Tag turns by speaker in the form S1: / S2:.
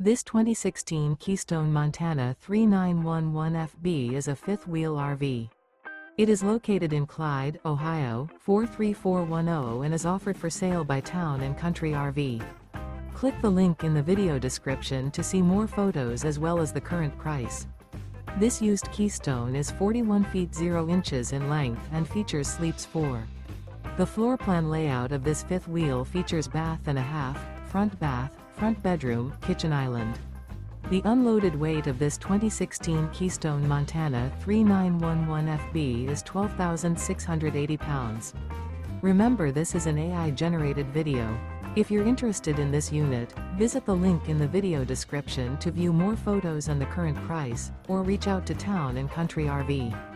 S1: This 2016 Keystone Montana 3911FB is a fifth-wheel RV. It is located in Clyde, Ohio, 43410 and is offered for sale by Town & Country RV. Click the link in the video description to see more photos as well as the current price. This used Keystone is 41 feet 0 inches in length and features sleeps 4. The floor plan layout of this fifth wheel features bath and a half, front bath, front bedroom, kitchen island. The unloaded weight of this 2016 Keystone Montana 3911FB is 12,680 pounds. Remember, this is an AI-generated video. If you're interested in this unit, visit the link in the video description to view more photos and the current price, or reach out to Town & Country RV.